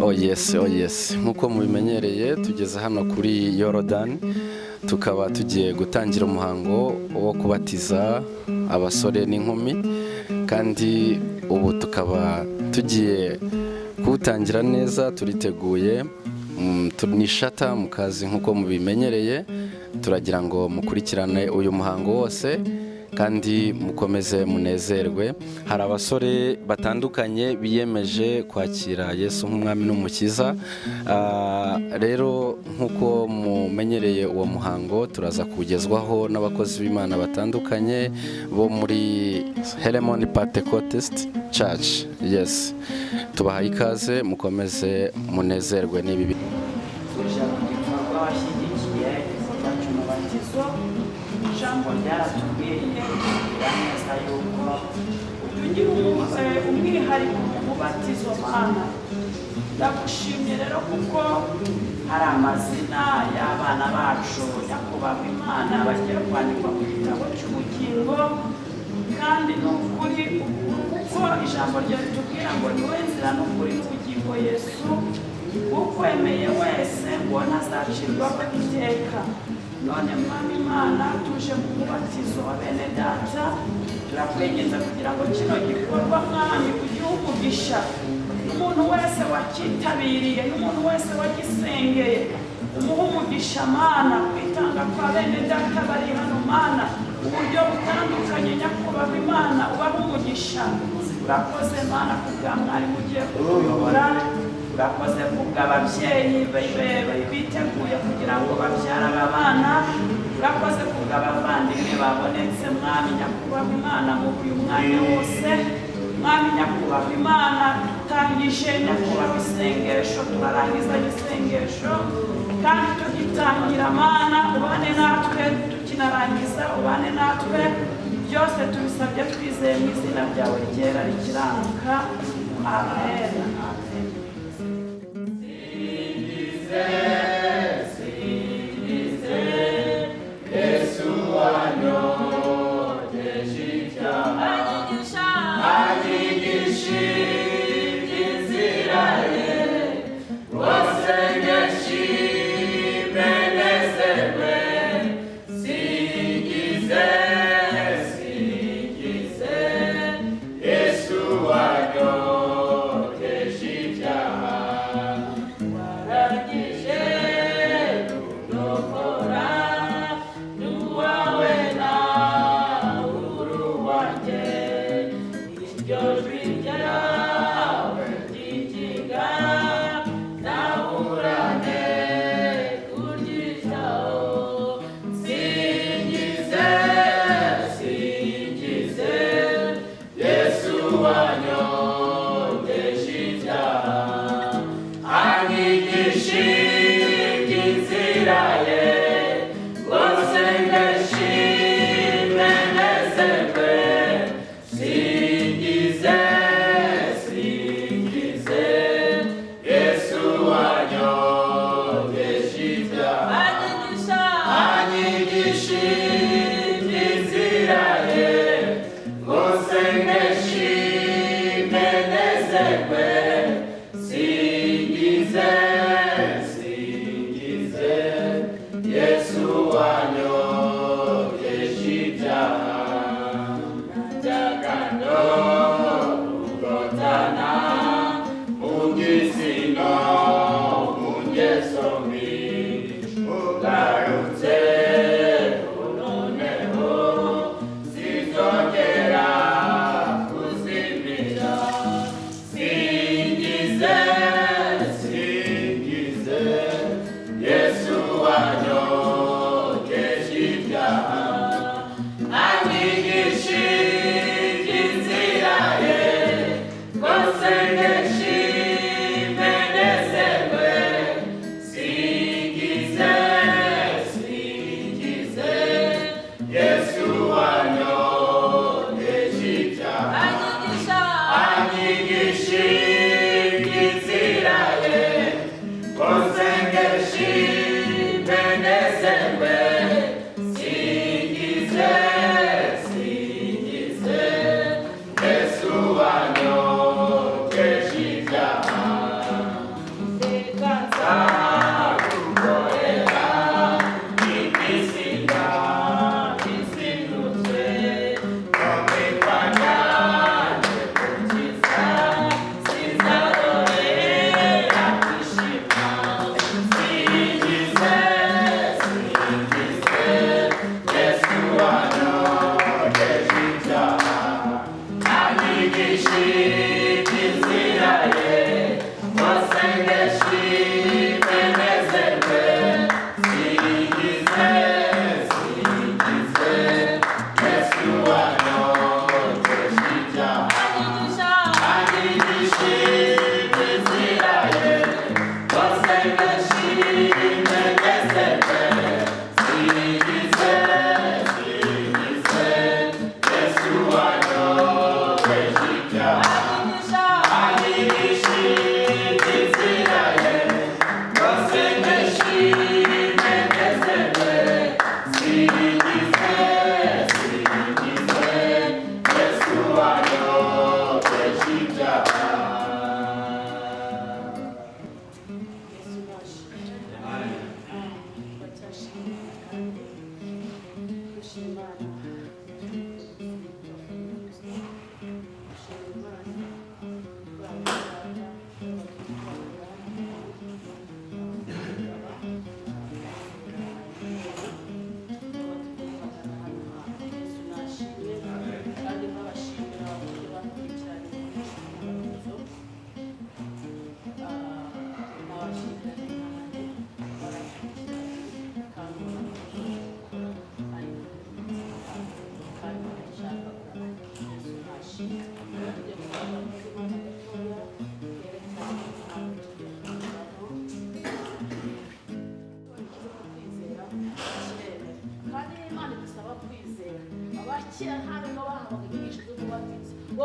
Oh yes, nkuko mubimenyereye tugeze hano kuri Yorodani, tukaba tugiye gutangira umuhango wo kubatiza abasore n'inkumi, kandi ubu tukaba tugiye kuwutangira neza, turiteguye, tunishata mu kazi nkuko mubimenyereye. Turagira ngo mukurikirane uyu muhango wose kandi mukomeze munezerwe. Hari abasore batandukanye biyemeje kwakira Yesu nk'umwami n'umukiza. Rero nkuko mumenyereye uwo muhango, turaza kugezwaho n'abakozi b'Imana batandukanye bo muri Helemon Pentecostist Church. Yes, tubahaye ikaze, mukomeze munezerwe n'ibi. Ijambo ryaratubwiye neza yuko tugira umwihariko mu mubatizo Mana. Ndagushimye rero kuko hari amazina y'abana bacu nyakubahwa Imana bagiye kwandikwa mu gitabo cy'ubugingo, kandi ni ukuri kuko ijambo ryawe ritubwira ngo ni we nzira n'ukuri n'ubugingo. Yesu ukwemeye wese ngo ntazacirwaho iteka. None Mwami Imana, tuje mu mubatizo wa bene data, turakwinginze kugira ngo kino gikorwa Mwami ugihe umugisha umuntu wese wakitabiriye, n'umuntu wese wagisengeye, umuhe umugisha Mana. Kwitanga kwa bene data bari hano Mana uburyo butandukanye, nyakubahwa Imana ubahe umugisha. Urakoze Mana kubwa mwarimu ugiye kuyobora, urakoze kubw'ababyeyi biteguye kugira ngo babyara aba bana, urakoze kubw'abavandimwe babonetse Mwami nyakubahwa Imana mu uyu mwanya wose. Mwami nyakubahwa Imana, dutangije nyakubahwa isengesho, turarangiza isengesho kandi tugitangira Mana ubane natwe, tukinarangiza ubane natwe. Byose tubisabye twizeye mu izina ryawe ryera rikiranuka. Amen. Yesu wanyoteje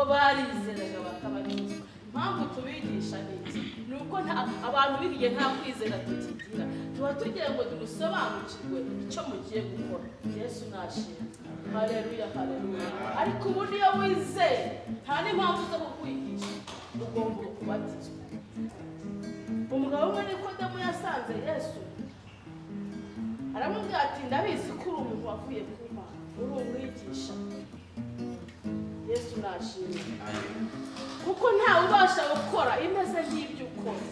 barizeraga bakabatiza. Mpamvu tubigisha nuko abantu bigiye nta kwizera tukigira, tuba tugira ngo tumusobanukirwe icyo mugiye gukora. Yesu nashimwe. Haleluya, haleluya. Ariko ubundi iyo wizeye nta n'impamvu zo kukwigisha, ugomba kubatizwa. Umugabo umwe Nikodemu yasanze Yesu, aramubwira ati ndabizi ko uri umuntu wavuye ku Mana, uri umwigisha. Yesu nashimwe. Kuko ntawe ubasha gukora imeze nk'ibyo ukora.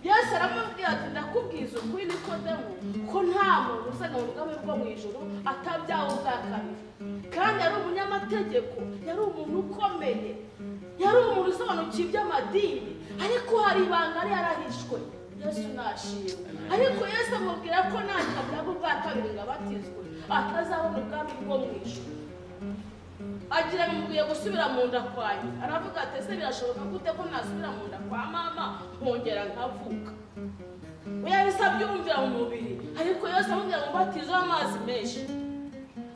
Yesu aramubwira ati ndakubwiza ukuri Nikodemu ko nta muntu uzaga mu bwami bwo mu ijuru atabyawe ubwa kabiri. Kandi yari umunyamategeko, yari umuntu ukomeye, yari umuntu usobanukiwe iby'amadini, ariko hari ibanga yari yarahishwe. Yesu nashimwe. Ariko Yesu amubwira ko natabyawe ubwa kabiri ngo abatizwe atazabona ubwami bwo mu ijuru. Agira bimubwiye gusubira mu nda kwanjye. Aravuga ati ese birashoboka gute ko nasubira mu nda kwa mama nkongera nkavuka? Yahise abyumvira mu mubiri, ariko Yesu amubwira ngo batize amazi menshi,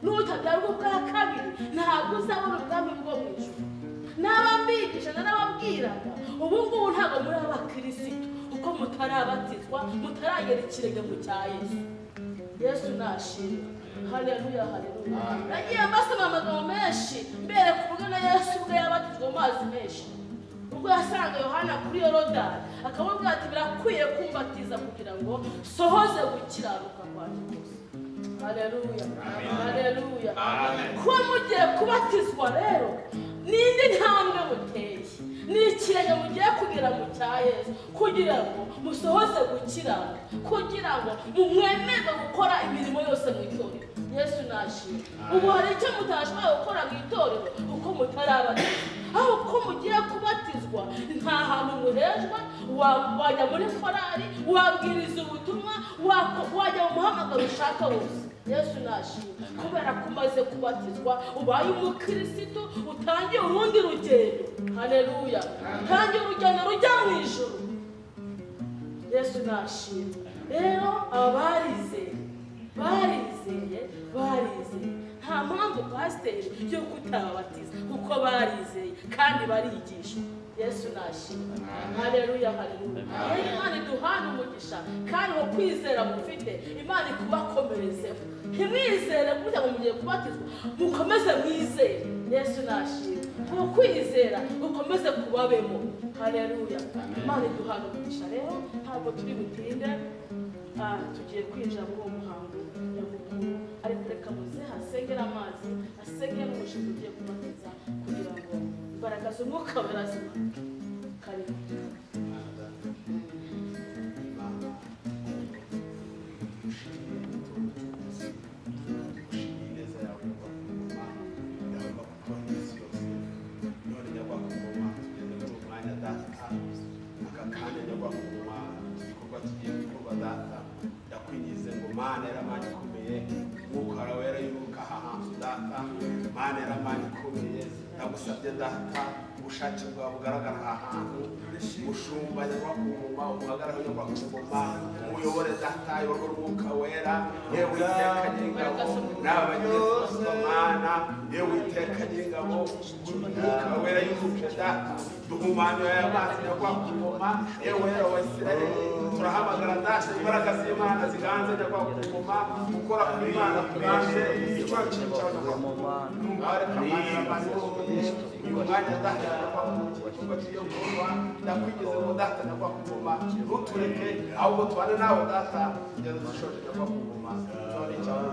nutabyarwa ubwa kabiri ntabwo uzabona ubwami bwo mu ijuru. N'abambigisha narababwiraga, ubu ngubu ntabwo muri abakirisitu kuko mutarabatizwa, mutaragera ikirenge mu cya Yesu. Yesu nashimwe. Haleluya, haleluya. Nagiye mbasoma amagambo menshi mbere kuvuga na Yesu ubwo yabatizwa amazi menshi. Ubwo yasanga Yohana kuri Yorodani akamubwira ati birakwiye kumbatiza kugira ngo sohoze gukiranuka kwanjye kose. Haleluya, haleluya. Kuba mugiye kubatizwa rero nindi ntambwe muteye, ni ikirenge mugiye kugera mu cya Yesu kugira ngo musohoze gukiranuka, kugira ngo mumwemerwe gukora imirimo yose mu itorero. Yesu nashimwe. Ubu hari icyo mutashobora gukora mu itorero uko mutarabatizwa, aho uko mugiye kubatizwa nta hantu muhejwe, wajya muri korari, wabwiriza ubutumwa, wajya mu muhamagaro ushaka wose. Yesu nashimwe. Kubera ko umaze kubatizwa ubaye umukirisitu, utangiye urundi rugendo. Haleluya. Utangiye urugendo rujya mu ijuru. Yesu nashimwe. Rero abarizeye nta mpamvu pasiteri yo kutabatiza kuko barizeye kandi barigisha. Yesu nashimwe. Haleluya, haleluya. Imana iduhana umugisha kandi wo kwizera mufite Imana ikubakomerezeho. Ntimwizere kugira ngo mugiye kubatizwa, mukomeze mwizere. Yesu nashimwe. Wo kwizera ukomeze kubabemo. Haleluya. Imana iduhana umugisha. Rero ntabwo turi butinde, tugiye kwinjira muri uwo muhango nyamukuru, ariko reka muze hasengera amazi, hasengera n'umushinga ugiye kubatiza kugira ngo imbaraga z'umwuka wera zimanuke. Karibu. Akakanya ndagusabye data ubushake bwawe bugaragara aha hantu ushumba nyakubahwa umuhagarare nyakubahwa umuyobore data yorora umwuka wera yewe iteka nyingabo n'abagenzi b'Imana yewe iteka nyingabo umwuka wera y'uruke data duhumanya aya mazi nyakubahwa yewe wa Isirayeli turahamagara data imbaraga z'Imana ziganze nyakubahwa gukora ku Imana kuganze icyo cyawe nyakubahwa n'umware kamana n'abandi umwanya data nyakubahwa cyo kuba ndakwigeze mu data nyakubahwa ntutureke ahubwo tubane nawe data kugeza dushoje nyakubahwa tubone icyawe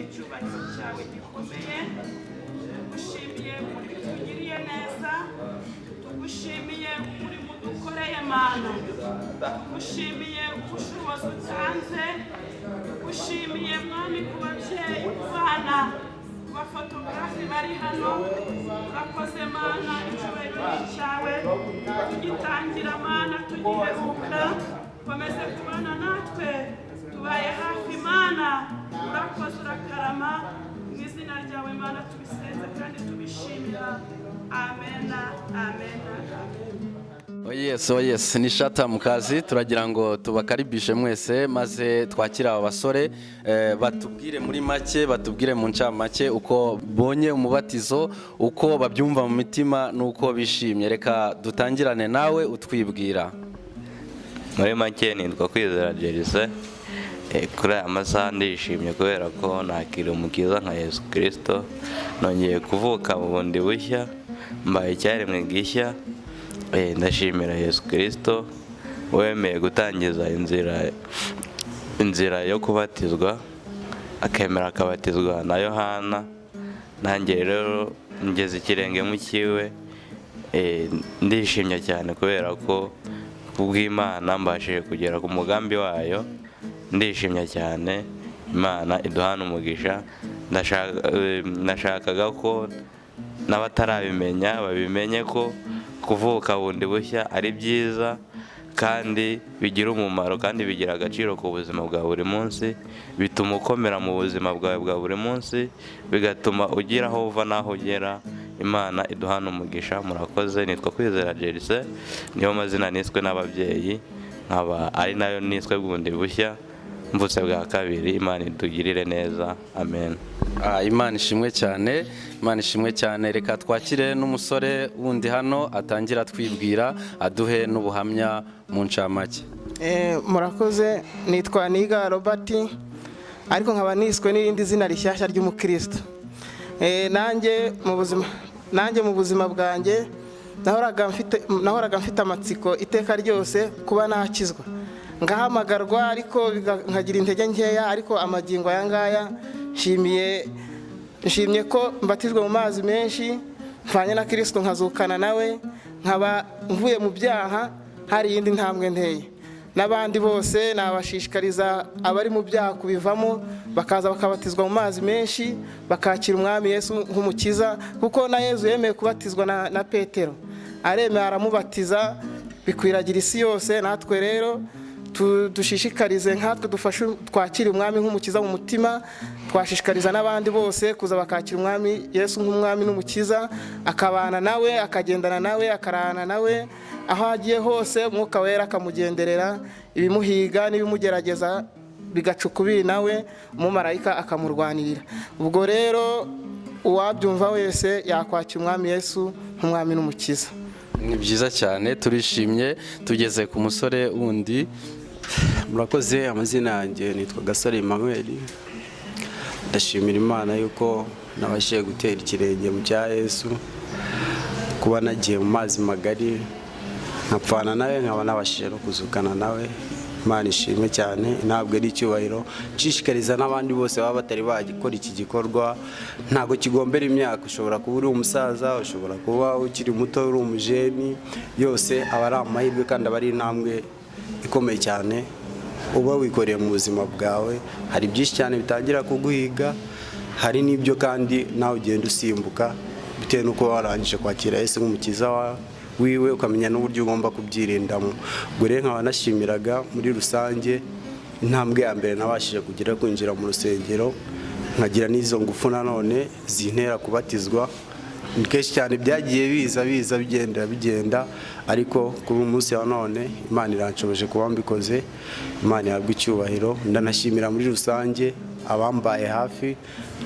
icyubahiro cyawe gikomeye, tugushimiye utugiriye neza, tugushimiye umurimo dukoreye Mana, tugushimiye ubushobozi utanze, tugushimiye Mwami ku babyeyi, ku bana, ku bafotografi bari hano, urakoze Mana, icyubahiro cyawe tugitangira Mana, tugiheruka, komeze kubana natwe, tubaye hafi Mana, urakoze urakarama, mu izina ryawe Mana tubisenze kandi tubishimira, amena, amena, amena. Oh yes, ni shata mukazi, turagira ngo tubakaribishe mwese maze twakira aba basore batubwire muri make, batubwire mu ncamake uko bonye umubatizo, uko babyumva mu mitima nuko bishimye. Reka dutangirane nawe utwibwira. muri make nitwa Kwizera Jerise. Kuri aya masaha ndishimye kubera ko nakira umukiza nka Yesu Kristo, nongeye kuvuka mu bundi bushya, mbaye icyaremwe gishya. Ndashimira Yesu Kristo wemeye gutangiza inzira yo kubatizwa, akemera akabatizwa na Yohana. Nanjye rero ngeze ikirenge mu kiwe. Ndishimye cyane kubera ko kubw'Imana mbashije kugera ku mugambi wayo. Ndishimye cyane, Imana iduhana umugisha. Ndashakaga ko n'abatarabimenya babimenye ko kuvuka bundi bushya ari byiza kandi bigira umumaro kandi bigira agaciro ku buzima bwa buri munsi. Bituma ukomera mu buzima bwawe bwa buri munsi, bigatuma ugira aho uva n'aho ugera. Imana iduhana umugisha. Murakoze. Nitwa Kwizera Jerise, niyo mazina niswe n'ababyeyi, nkaba ari nayo niswe bundi bushya, mvutse bwa kabiri. Imana itugirire neza. Amen. Imana ishimwe cyane, Imana ishimwe cyane. Reka twakire n'umusore wundi hano atangira twibwira, aduhe n'ubuhamya mu ncamake. Murakoze. Nitwa Niga Robert, ariko nkaba niswe n'irindi zina rishyashya ry'umukristo. Nanjye mu buzima bwanjye nahoraga mfite amatsiko iteka ryose kuba nakizwa, ngahamagarwa ariko nkagira intege nkeya. Ariko amagingo aya ngaya nshimye ko mbatijwe mu mazi menshi, mfanye na Kristo nkazukana nawe, nkaba mvuye mu byaha. Hari iyindi ntambwe nteye. N'abandi bose nabashishikariza abari mu byaha kubivamo, bakaza bakabatizwa mu mazi menshi, bakakira umwami Yesu nk'umukiza, kuko na Yesu yemeye kubatizwa na Petero, aremeye aramubatiza, bikwiragira isi yose. Natwe rero dushishikarize, nkatwe dufashe twakira umwami nk'umukiza mu mutima, twashishikariza n'abandi bose kuza bakakira umwami Yesu nk'umwami n'umukiza, akabana nawe, akagendana nawe, akarana nawe aho agiye hose. Umwuka wera akamugenderera, ibimuhiga n'ibimugerageza bigacukubiri nawe, umumarayika akamurwanirira. Ubwo rero uwabyumva wese yakwakira umwami Yesu nk'umwami n'umukiza. Ni byiza cyane, turishimye. Tugeze ku musore wundi. Murakoze. Amazina yanjye nitwa Gasore Emmanuel. Ndashimira Imana yuko nabashije gutera ikirenge mu cya Yesu, kuba nagiye mu mazi magari nkapfana nawe, nkaba nabashije no kuzukana nawe. Imana ishimwe cyane, ntabwo ari icyubahiro. Nshishikariza n'abandi bose baba batari bagikora iki gikorwa, ntabwo kigombera imyaka. Ushobora kuba uri umusaza, ushobora kuba ukiri muto, uri umujeni, yose aba ari amahirwe kandi aba ari intambwe ikomeye cyane uba wikoreye mu buzima bwawe. Hari byinshi cyane bitangira kuguhiga, hari n'ibyo kandi nawe ugenda usimbuka bitewe n'uko warangije kwakira Yesu nk'umukiza wiwe, ukamenya n'uburyo ugomba kubyirindamo. Ubwo rero nkaba nashimiraga muri rusange intambwe ya mbere nabashije kugira, kwinjira mu rusengero, nkagira n'izo ngufu nanone zintera kubatizwa. Ni kenshi cyane byagiye biza bigenda, ariko kuri uyu munsi wa none Imana iranshoboje kuba mbikoze. Imana yabwa icyubahiro. Ndanashimira muri rusange abambaye hafi,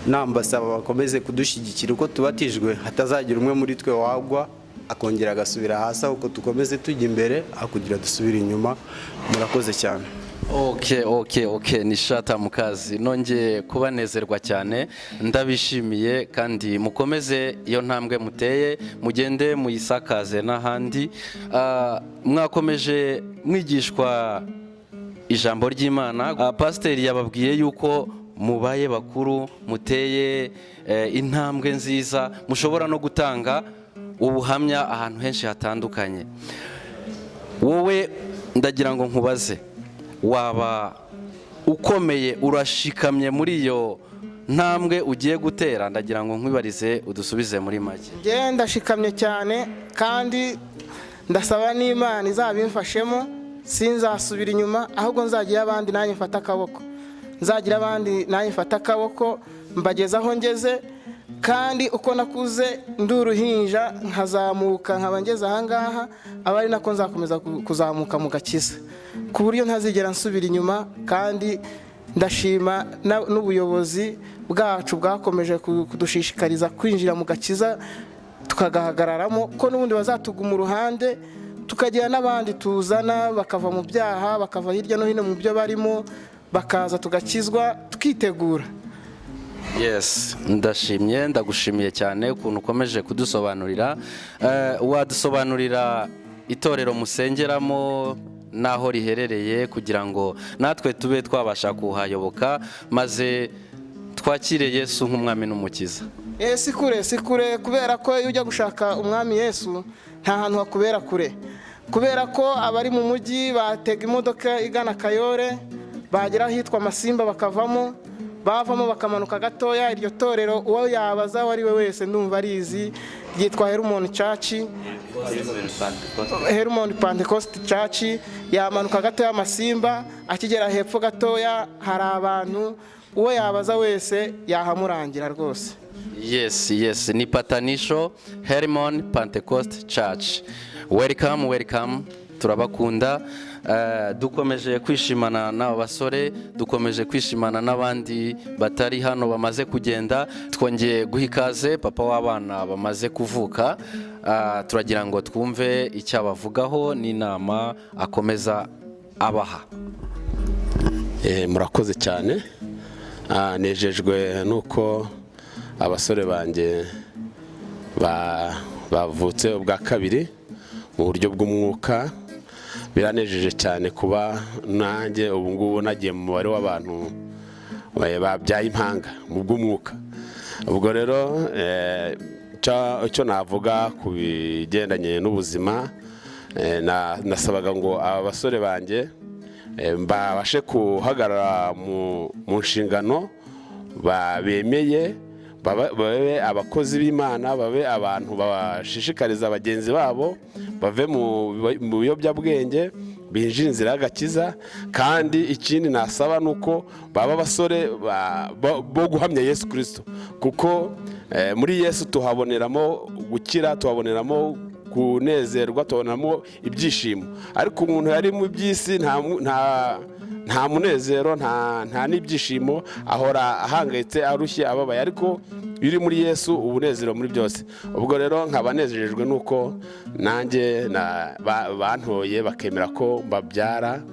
nambasaba bakomeze kudushyigikira uko tubatijwe, hatazagira umwe muri twe wagwa akongera agasubira hasi, ahubwo dukomeze tujya imbere aho kugira dusubire inyuma. Murakoze cyane. Okay, nishata mukazi. Nongeye kubanezerwa cyane, ndabishimiye, kandi mukomeze iyo ntambwe muteye, mugende muyisakaze n'ahandi. Mwakomeje mwigishwa ijambo ry'Imana. Pasiteri yababwiye yuko mubaye bakuru, muteye intambwe nziza, mushobora no gutanga ubuhamya ahantu henshi hatandukanye. Wowe ndagira ngo nkubaze, waba ukomeye, urashikamye muri iyo ntambwe ugiye gutera? Ndagira ngo nkwibarize udusubize muri make. Nge ndashikamye cyane, kandi ndasaba n'Imana izabimfashemo, sinzasubira inyuma, ahubwo nzagira abandi nanjye mfata akaboko, mbageza aho ngeze. Kandi uko nakuze ndi uruhinja nkazamuka nkaba ngeze aha ngaha, aba ari nako nzakomeza kuzamuka mu gakiza, ku buryo ntazigera nsubira inyuma. Kandi ndashima n'ubuyobozi bwacu bwakomeje kudushishikariza kwinjira mu gakiza tukagahagararamo, ko n'ubundi bazatuguma uruhande tukagira n'abandi tuzana bakava mu byaha, bakava hirya no hino mu byo barimo, bakaza tugakizwa tukitegura. Yes, ndashimye, ndagushimiye cyane ukuntu ukomeje kudusobanurira. Wadusobanurira itorero musengeramo naho riherereye kugira ngo natwe tube twabasha kuhayoboka maze twakire Yesu nk'umwami n'umukiza. Si kure kubera ko iyo ujya gushaka umwami Yesu nta hantu hakubera kure, kubera ko abari mu mujyi batega imodoka igana Kayore, bagera ahitwa Masimba bakavamo bakamanuka gatoya. Iryo torero uwo yabaza wari we wese ndumva arizi, ryitwa Hermon Pentecost Church. Yamanuka gatoya Masimba, akigera hepfo gatoya hari abantu, uwo yabaza wese yahamurangira rwose. Yes, ni Patanisho Hermon Pentecost Church. Welcome, turabakunda. Dukomeje kwishimana n'aba basore, dukomeje kwishimana n'abandi batari hano bamaze kugenda. Twongeye guha ikaze papa w'abana bamaze kuvuka. Turagira ngo twumve icyo abavugaho n'inama akomeza abaha. Murakoze cyane. Nejejwe nuko abasore banjye bavutse ubwa kabiri mu buryo bw'umwuka. Biranejeje cyane kuba nanjye ubu ngubu nagiye mu mubare w'abantu babyaye impanga mu bw'umwuka. Ubwo rero icyo navuga ku bigendanye n'ubuzima, nasabaga ngo aba basore banjye babashe guhagarara mu nshingano bemeye, babe abakozi b'Imana, babe abantu bashishikariza bagenzi babo, bave mu biyobyabwenge, binjira inzira y'agakiza. Kandi ikindi nasaba nuko baba abasore bo guhamya Yesu Kristo, kuko muri Yesu tuhaboneramo gukira, tuhaboneramo kunezerwa, tuhaboneramo ibyishimo. Ariko umuntu yari mu by'isi nta munezero, nta n'ibyishimo, ahora ahangayitse, arushye, ababaye. Ariko iri muri Yesu ubunezero muri byose. Ubwo rero nkabanezerejwe nuko nanjye bantoye bakemera ko mbabyara,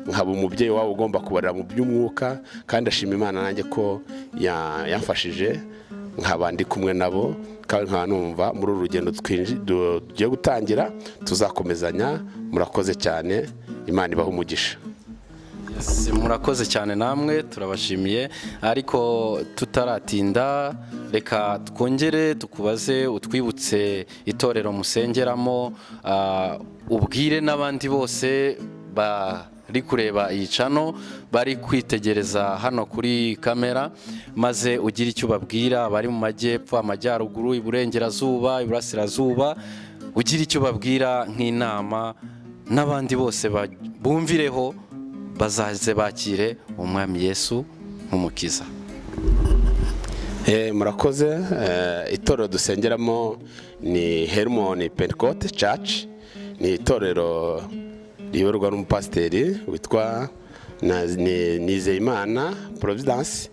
nkaba umubyeyi wabo ugomba kubarera mu by'umwuka. Kandi ashima Imana nanjye ko yamfashije nkaba ndi kumwe nabo, kandi nkaba numva muri uru rugendo tugiye gutangira tuzakomezanya. Murakoze cyane, Imana ibahe umugisha. Murakoze cyane namwe, turabashimiye. Ariko tutaratinda, reka twongere tukubaze, utwibutse itorero musengeramo, ubwire n'abandi bose bari kureba iyi cano, bari kwitegereza hano kuri kamera, maze ugire icyo ubabwira. Bari mu majyepfo, amajyaruguru, iburengerazuba, iburasirazuba, ugire icyo babwira nk'inama, n'abandi bose bumvireho bazaze bakire umwami Yesu nk'umukiza. Murakoze. Itorero dusengeramo ni Hermon Pentecost Church. Ni itorero riyoborwa n'umupasiteri witwa Nizeyimana Providence.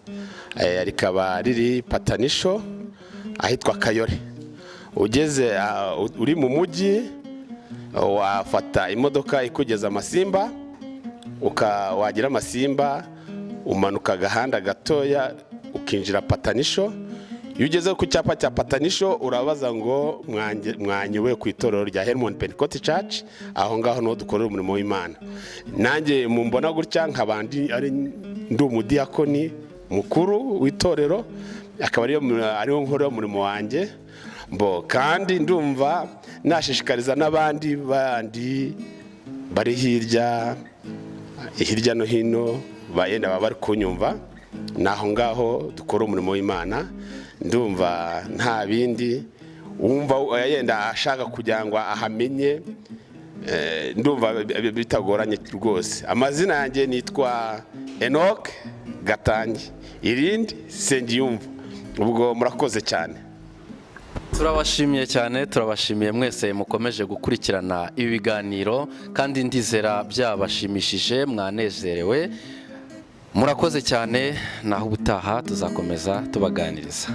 Rikaba riri Patanisho ahitwa Kayore. Ugeze uri mu mujyi, wafata imodoka ikugeza Masimba, wagira Masimba umanuka agahanda gatoya ukinjira Patanisho. Iyo ugeze ku cyapa cya Patanisho urabaza ngo mwanyuwe ku itorero rya Hermon Pentecost Church. Aho ngaho niho dukorera umurimo w'Imana. Nanjye mumbona gutya nk'abandi ndi umudiyakoni mukuru w'itorero, akaba ariyo nkorera umurimo wanjye. Kandi ndumva nashishikariza n'abandi bari hirya no hino bayenda baba bari kunyumva, naho ngaho dukora umurimo w'Imana. Ndumva nta bindi wumva yenda ashaka kugira ngo ahamenye, ndumva bitagoranye rwose. Amazina yanjye nitwa Enoch Gatangi, irindi Sengiyumva. Ubwo murakoze cyane. Turabashimiye cyane, turabashimiye mwese mukomeje gukurikirana ibi biganiro, kandi ndizera byabashimishije, mwanezerewe. Murakoze cyane, naho ubutaha tuzakomeza tubaganiriza.